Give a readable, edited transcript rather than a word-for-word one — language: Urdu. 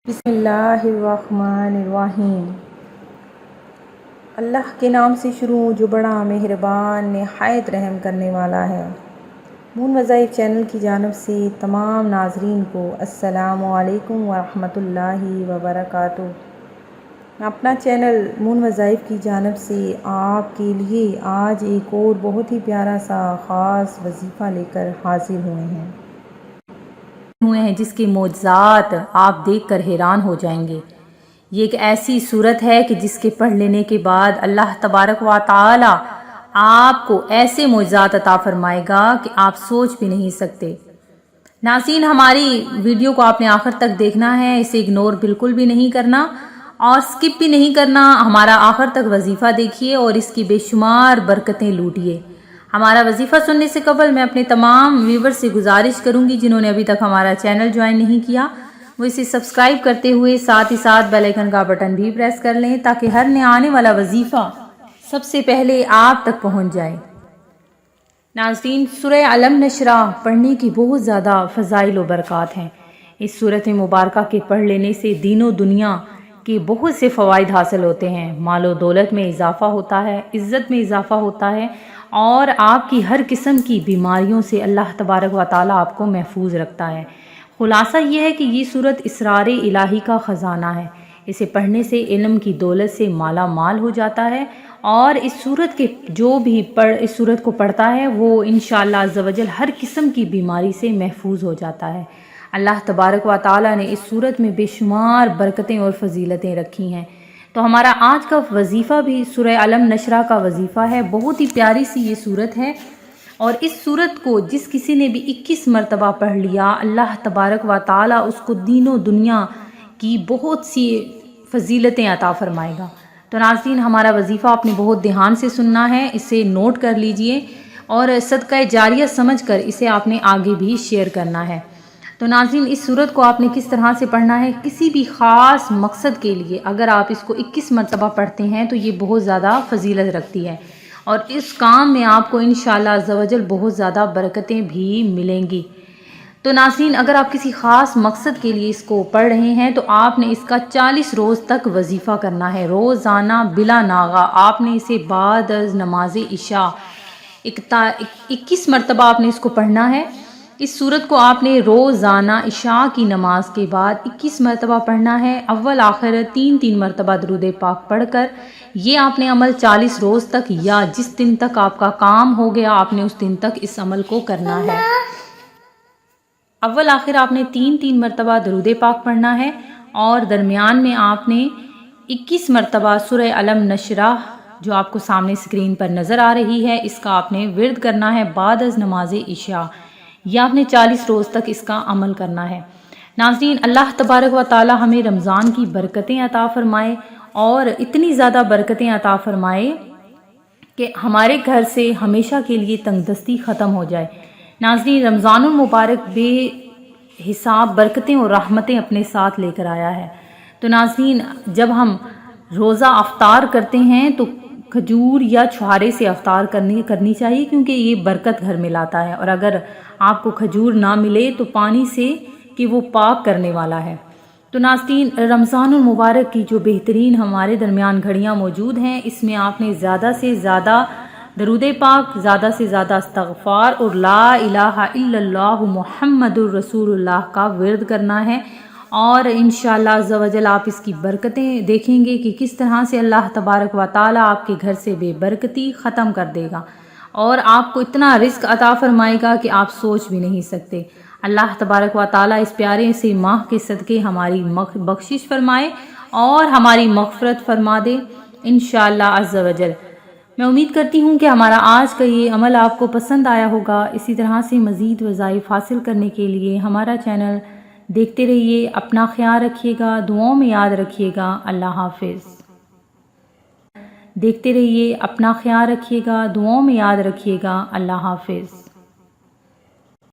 بسم اللہ الرحمن الرحیم۔ اللہ کے نام سے شروع جو بڑا مہربان نہایت رحم کرنے والا ہے۔ مون وظائف چینل کی جانب سے تمام ناظرین کو السلام علیکم ورحمۃ اللہ وبرکاتہ۔ میں اپنا چینل مون وظائف کی جانب سے آپ کے لیے آج ایک اور بہت ہی پیارا سا خاص وظیفہ لے کر حاضر ہوئے ہیں جس کے معجزات آپ دیکھ کر حیران ہو جائیں گے۔ یہ ایک ایسی صورت ہے کہ جس کے پڑھ لینے کے بعد اللہ تبارک و تعالی آپ کو ایسے معجزات عطا فرمائے گا کہ آپ سوچ بھی نہیں سکتے۔ ناظرین، ہماری ویڈیو کو آپ نے آخر تک دیکھنا ہے، اسے اگنور بالکل بھی نہیں کرنا اور سکپ بھی نہیں کرنا۔ ہمارا آخر تک وظیفہ دیکھیے اور اس کی بے شمار برکتیں لوٹیے۔ ہمارا وظیفہ سننے سے قبل میں اپنے تمام ویور سے گزارش کروں گی جنہوں نے ابھی تک ہمارا چینل جوائن نہیں کیا، وہ اسے سبسکرائب کرتے ہوئے ساتھ ہی ساتھ بیل آئیکن کا بٹن بھی پریس کر لیں تاکہ ہر نیا آنے والا وظیفہ سب سے پہلے آپ تک پہنچ جائے۔ ناظرین، سورہ علم نشرہ پڑھنے کی بہت زیادہ فضائل و برکات ہیں۔ اس سورت مبارکہ کے پڑھ لینے سے دین و دنیا کے بہت سے فوائد حاصل ہوتے ہیں۔ مال و دولت میں اضافہ ہوتا ہے، عزت میں اضافہ ہوتا ہے اور آپ کی ہر قسم کی بیماریوں سے اللہ تبارک و تعالیٰ آپ کو محفوظ رکھتا ہے۔ خلاصہ یہ ہے کہ یہ سورت اسرار الہی کا خزانہ ہے۔ اسے پڑھنے سے علم کی دولت سے مالا مال ہو جاتا ہے اور اس سورت کے جو بھی اس سورت کو پڑھتا ہے وہ انشاءاللہ عز و جل ہر قسم کی بیماری سے محفوظ ہو جاتا ہے۔ اللہ تبارک و تعالیٰ نے اس سورت میں بے شمار برکتیں اور فضیلتیں رکھی ہیں۔ تو ہمارا آج کا وظیفہ بھی سورہ علم نشرہ کا وظیفہ ہے۔ بہت ہی پیاری سی یہ سورت ہے اور اس سورت کو جس کسی نے بھی 21 مرتبہ پڑھ لیا، اللہ تبارک و تعالیٰ اس کو دین و دنیا کی بہت سی فضیلتیں عطا فرمائے گا۔ تو ناظرین، ہمارا وظیفہ آپ نے بہت دھیان سے سننا ہے، اسے نوٹ کر لیجئے اور صدقہ جاریہ سمجھ کر اسے آپ نے آگے بھی شیئر کرنا ہے۔ تو ناظرین، اس سورت کو آپ نے کس طرح سے پڑھنا ہے؟ کسی بھی خاص مقصد کے لیے اگر آپ اس کو 21 مرتبہ پڑھتے ہیں تو یہ بہت زیادہ فضیلت رکھتی ہے اور اس کام میں آپ کو انشاءاللہ عز و جل بہت زیادہ برکتیں بھی ملیں گی۔ تو ناظرین، اگر آپ کسی خاص مقصد کے لیے اس کو پڑھ رہے ہیں تو آپ نے اس کا 40 روز تک وظیفہ کرنا ہے، روزانہ بلا ناغہ۔ آپ نے اسے بعد از نماز عشاء 21 مرتبہ آپ نے اس کو پڑھنا ہے۔ اس سورت کو آپ نے روزانہ عشاء کی نماز کے بعد 21 مرتبہ پڑھنا ہے، اول آخر 3 مرتبہ درود پاک پڑھ کر۔ یہ آپ نے عمل 40 روز تک یا جس دن تک آپ کا کام ہو گیا آپ نے اس دن تک اس عمل کو کرنا ہے۔ اول آخر آپ نے 3 مرتبہ درود پاک پڑھنا ہے اور درمیان میں آپ نے 21 مرتبہ سورہ علم نشرہ جو آپ کو سامنے اسکرین پر نظر آ رہی ہے اس کا آپ نے ورد کرنا ہے بعد از نماز عشاء۔ یہ آپ نے 40 روز تک اس کا عمل کرنا ہے۔ ناظرین، اللہ تبارک و تعالی ہمیں رمضان کی برکتیں عطا فرمائے اور اتنی زیادہ برکتیں عطا فرمائے کہ ہمارے گھر سے ہمیشہ کے لیے تنگ دستی ختم ہو جائے۔ ناظرین، رمضان المبارک بے حساب برکتیں اور رحمتیں اپنے ساتھ لے کر آیا ہے۔ تو ناظرین، جب ہم روزہ افطار کرتے ہیں تو کھجور یا چھہارے سے افطار کرنی چاہیے کیونکہ یہ برکت گھر میں لاتا ہے، اور اگر آپ کو کھجور نہ ملے تو پانی سے کہ وہ پاک کرنے والا ہے۔ تو ناظرین، رمضان المبارک کی جو بہترین ہمارے درمیان گھڑیاں موجود ہیں اس میں آپ نے زیادہ سے زیادہ درود پاک، زیادہ سے زیادہ استغفار اور لا الہ الا اللہ محمد الرسول اللہ کا ورد کرنا ہے، اور انشاءاللہ عز و جل آپ اس کی برکتیں دیکھیں گے کہ کس طرح سے اللہ تبارک و تعالیٰ آپ کے گھر سے بے برکتی ختم کر دے گا اور آپ کو اتنا رزق عطا فرمائے گا کہ آپ سوچ بھی نہیں سکتے۔ اللہ تبارک و تعالیٰ اس پیارے سے ماہ کے صدقے ہماری بخشش فرمائے اور ہماری مغفرت فرما دے انشاءاللہ عز و جل۔ میں امید کرتی ہوں کہ ہمارا آج کا یہ عمل آپ کو پسند آیا ہوگا۔ اسی طرح سے مزید وظائف حاصل کرنے کے لیے ہمارا چینل دیکھتے رہیے۔ اپنا خیال رکھیے گا، دعاؤں میں یاد رکھیے گا۔ اللہ حافظ۔ دیکھتے رہیے، اپنا خیال رکھیے گا، دعاؤں میں یاد رکھیے گا۔ اللہ حافظ۔